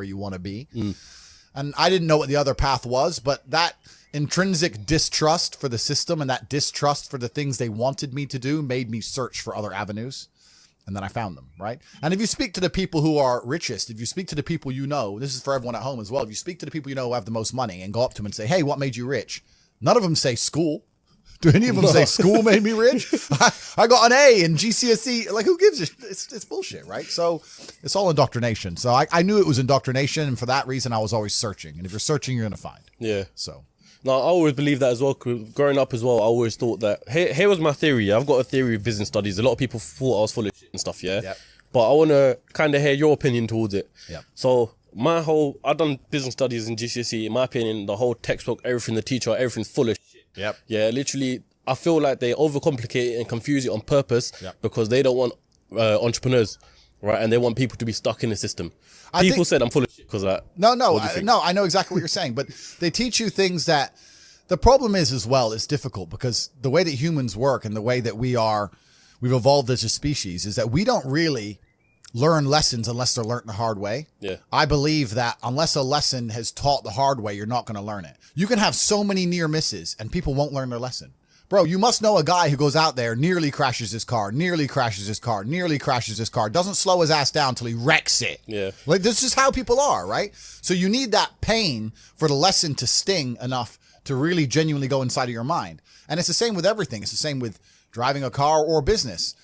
where you want to be. And I didn't know what the other path was, but that intrinsic distrust for the system and that distrust for the things they wanted me to do made me search for other avenues. And then I found them, right? And if you speak to the people who are richest, if you speak to the people you know, this is for everyone at home as well. If you speak to the people you know who have the most money and go up to them and say, hey, what made you rich? None of them say school. Do any of them say school made me rich? I got an A in GCSE. Like, who gives a shit? It's bullshit, right? So it's all indoctrination. So I knew it was indoctrination. And for that reason, I was always searching. And if you're searching, you're going to find. Yeah. So. No, I always believe that as well. Growing up as well, I always thought that. Here was my theory. I've got a theory of business studies. A lot of people thought I was full of shit and stuff, yeah? Yep. But I want to kind of hear your opinion towards it. Yep. So I've done business studies in GCSE. In my opinion, the whole textbook, everything, the teacher, everything's full of shit. Yep. Yeah, literally, I feel like they overcomplicate it and confuse it on purpose because they don't want entrepreneurs, right? And they want people to be stuck in the system. People said I'm full of shit because of that. No, I know exactly what you're saying, but they teach you things that the problem is as well, it's difficult because the way that humans work and the way that we've evolved as a species is that we don't really learn lessons unless they're learned the hard way. Yeah. I believe that unless a lesson has taught the hard way, you're not going to learn it. You can have so many near misses and people won't learn their lesson. Bro, you must know a guy who goes out there, nearly crashes his car, doesn't slow his ass down till he wrecks it. Yeah. Like, this is how people are, right? So you need that pain for the lesson to sting enough to really genuinely go inside of your mind. And it's the same with everything. It's the same with driving a car or business.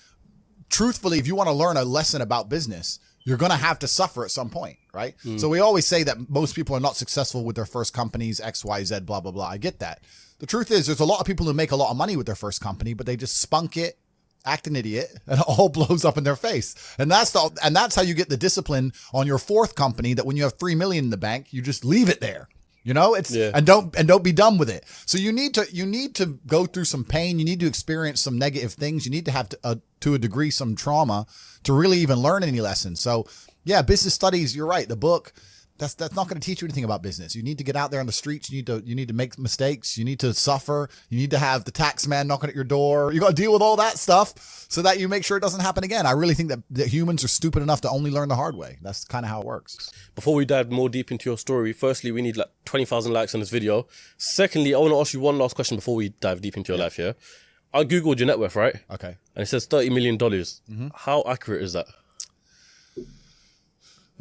Truthfully, if you want to learn a lesson about business, you're going to have to suffer at some point, right? So we always say that most people are not successful with their first companies, X, Y, Z, blah, blah, blah. I get that. The truth is there's a lot of people who make a lot of money with their first company, but they just spunk it, act an idiot, and it all blows up in their face. And that's how you get the discipline on your fourth company that when you have 3 million in the bank, you just leave it there. You know, and don't be done with it. So you need to go through some pain. You need to experience some negative things. You need to have to a degree some trauma to really even learn any lessons. So yeah, business studies. You're right. The book. That's not going to teach you anything about business. You need to get out there on the streets. You need to make mistakes. You need to suffer. You need to have the tax man knocking at your door. You got to deal with all that stuff so that you make sure it doesn't happen again. I really think that humans are stupid enough to only learn the hard way. That's kind of how it works. Before we dive more deep into your story, firstly, we need like 20,000 likes on this video. Secondly, I want to ask you one last question before we dive deep into your life here. I Googled your net worth, right? Okay. And it says $30 million. How accurate is that?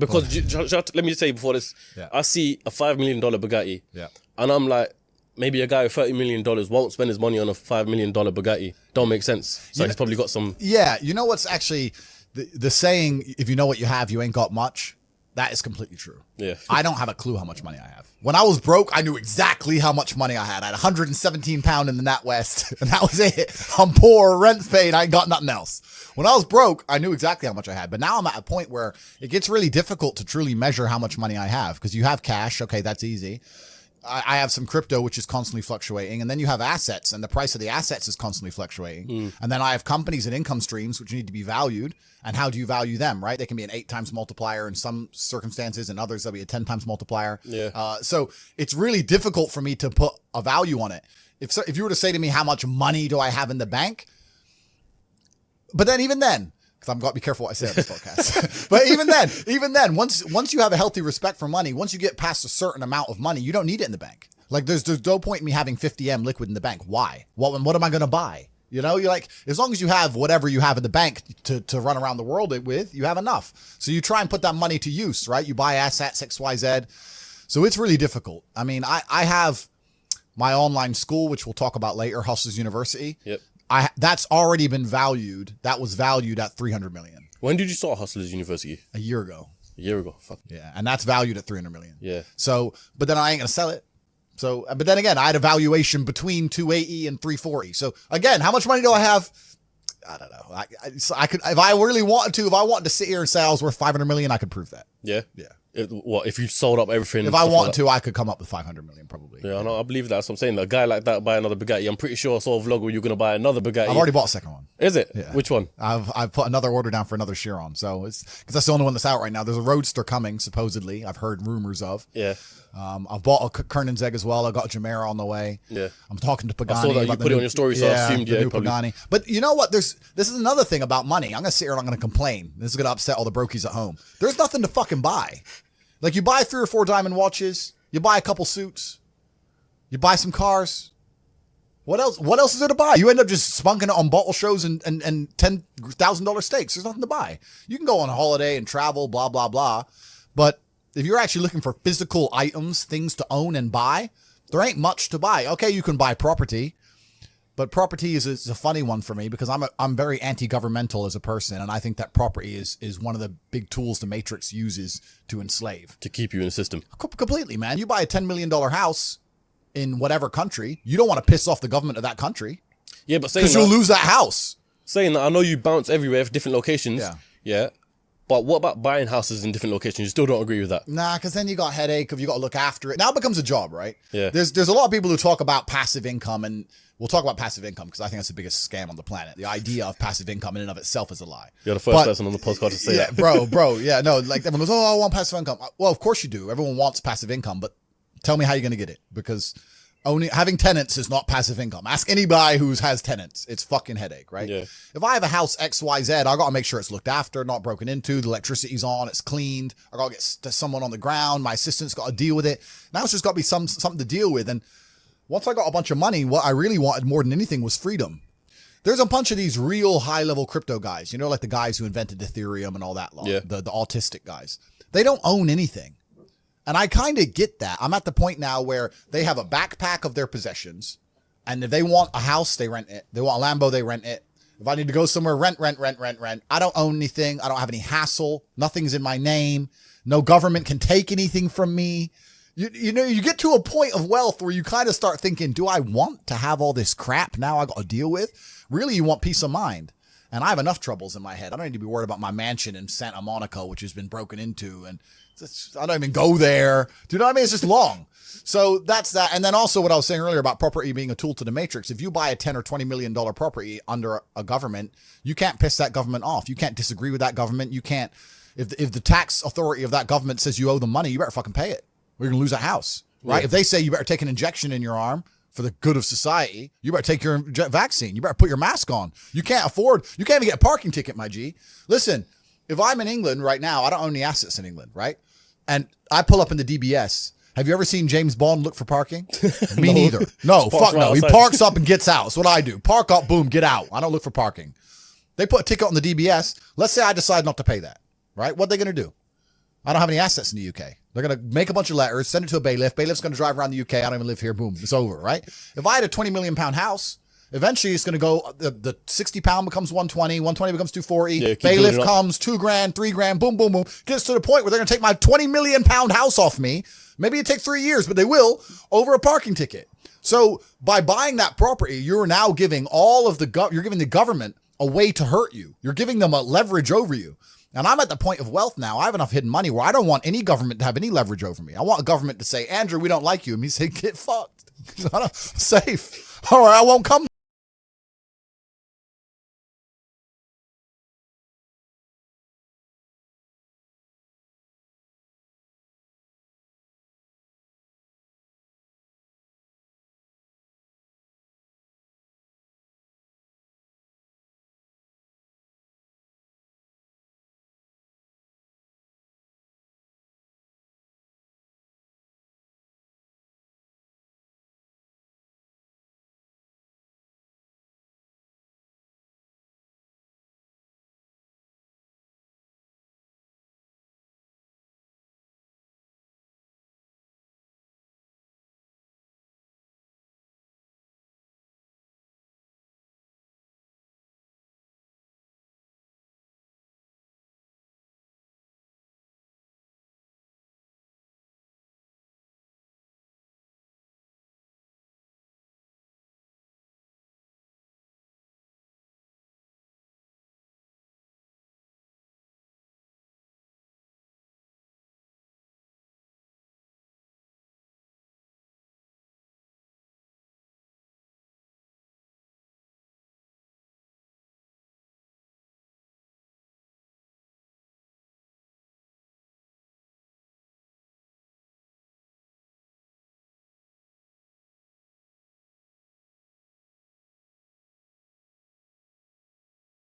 Because let me just say before this, I see a $5 million Bugatti, and I'm like, maybe a guy with $30 million won't spend his money on a $5 million Bugatti. Don't make sense. So he's probably got some. Yeah, you know what's actually the saying? If you know what you have, you ain't got much. That is completely true. Yeah. I don't have a clue how much money I have. When I was broke, I knew exactly how much money I had. I had 117 pounds in the NatWest, and that was it. I'm poor, rent's paid, I ain't got nothing else. When I was broke, I knew exactly how much I had. But now I'm at a point where it gets really difficult to truly measure how much money I have because you have cash. Okay, that's easy. I have some crypto, which is constantly fluctuating. And then you have assets, and the price of the assets is constantly fluctuating. And then I have companies and income streams, which need to be valued. And how do you value them, right? They can be an 8 times multiplier in some circumstances, and others, they'll be a 10 times multiplier. Yeah. So it's really difficult for me to put a value on it. If you were to say to me, how much money do I have in the bank? But then even then, because I've got to be careful what I say on this podcast. But even then, once you have a healthy respect for money, once you get past a certain amount of money, you don't need it in the bank. Like there's no point in me having 50M liquid in the bank. Why? What am I going to buy? You know, you're like, as long as you have whatever you have in the bank to run around the world with, you have enough. So you try and put that money to use, right? You buy assets, XYZ. So it's really difficult. I mean, I have my online school, which we'll talk about later, Hustlers University. Yep. That's already been valued. That was valued at 300 million. When did you start Hustlers University? A year ago. A year ago. Fuck. Yeah. And that's valued at 300 million. Yeah. So, but then I ain't going to sell it. So, but then again, I had a valuation between 280 and 340. So again, how much money do I have? I don't know. I could, if I really wanted to, if I wanted to sit here and say I was worth 500 million, I could prove that. Yeah. Yeah. If you sold up everything? If I wanted to, I could come up with 500 million probably. Yeah, I believe that. That's what I'm saying. A guy like that buy another Bugatti. I'm pretty sure I saw a vlog where you're going to buy another Bugatti. I've already bought a second one. Is it? Yeah. Which one? I've put another order down for another Chiron. So it's because that's the only one that's out right now. There's a Roadster coming, supposedly. I've heard rumors of. Yeah. I've bought a Kernanzeg as well. I got a Jumeirah on the way. Yeah. I'm talking to Pagani. I saw that you put it on your story, so I assumed the new Pagani. But you know what? This is another thing about money. I'm going to sit here and I'm going to complain. This is going to upset all the brokies at home. There's nothing to fucking buy. Like you buy 3 or 4 diamond watches, you buy a couple suits, you buy some cars. What else? What else is there to buy? You end up just spunking it on bottle shows and $10,000 steaks. There's nothing to buy. You can go on a holiday and travel, blah, blah, blah. But if you're actually looking for physical items, things to own and buy, there ain't much to buy. Okay, you can buy property, but property is a funny one for me because I'm very anti-governmental as a person, and I think that property is one of the big tools the Matrix uses to enslave. To keep you in the system. Completely, man. You buy a $10 million house in whatever country, you don't want to piss off the government of that country. Yeah, but saying because you'll lose that house. Saying that, I know you bounce everywhere for different locations. Yeah. But what about buying houses in different locations? You still don't agree with that? Nah, because then you got a headache if you got to look after it. Now it becomes a job, right? Yeah. There's a lot of people who talk about passive income, and we'll talk about passive income because I think that's the biggest scam on the planet. The idea of passive income in and of itself is a lie. You're the first person on the podcast to say that. bro. Yeah, no, like everyone goes, oh, I want passive income. Well, of course you do. Everyone wants passive income, but tell me how you're going to get it, because having tenants is not passive income. Ask anybody who has tenants. It's fucking headache, right? Yeah. If I have a house XYZ, I got to make sure it's looked after, not broken into, the electricity's on, it's cleaned. I got to get someone on the ground. My assistant's got to deal with it. Now it's just got to be something to deal with. And once I got a bunch of money, what I really wanted more than anything was freedom. There's a bunch of these real high-level crypto guys, you know, like the guys who invented Ethereum and all that, the autistic guys. They don't own anything. And I kind of get that. I'm at the point now where they have a backpack of their possessions, and if they want a house, they rent it. They want a Lambo, they rent it. If I need to go somewhere, rent. I don't own anything. I don't have any hassle. Nothing's in my name. No government can take anything from me. You know, you get to a point of wealth where you kind of start thinking, do I want to have all this crap now I got to deal with? Really, you want peace of mind. And I have enough troubles in my head. I don't need to be worried about my mansion in Santa Monica, which has been broken into, and I don't even go there. Do you know what I mean? It's just long. So that's that. And then also what I was saying earlier about property being a tool to the Matrix. If you buy a $10 or $20 million property under a government, you can't piss that government off. You can't disagree with that government. You can't, if the tax authority of that government says you owe them money, you better fucking pay it. Or you're going to lose that house, right? Yeah. If they say you better take an injection in your arm for the good of society, you better take your vaccine. You better put your mask on. You can't even get a parking ticket, my G. Listen, if I'm in England right now, I don't own any assets in England, right? And I pull up in the DBS. Have you ever seen James Bond look for parking? Me neither. No, fuck no. He parks up and gets out. That's what I do. Park up, boom, get out. I don't look for parking. They put a ticket on the DBS. Let's say I decide not to pay that, right? What are they going to do? I don't have any assets in the UK. They're going to make a bunch of letters, send it to a bailiff. Bailiff's going to drive around the UK. I don't even live here. Boom, it's over, right? If I had a 20 million pound house, eventually it's going to go, the 60 pound becomes 120, 120 becomes 240. Yeah, bailiff comes, $2,000, $3,000, boom, boom, boom. Gets to the point where they're going to take my 20 million pound house off me. Maybe it takes 3 years, but they will, over a parking ticket. So by buying that property, you're now giving you're giving the government a way to hurt you. You're giving them a leverage over you. And I'm at the point of wealth now. I have enough hidden money where I don't want any government to have any leverage over me. I want a government to say, Andrew, we don't like you. And me say, get fucked. I'm safe. All right, I won't come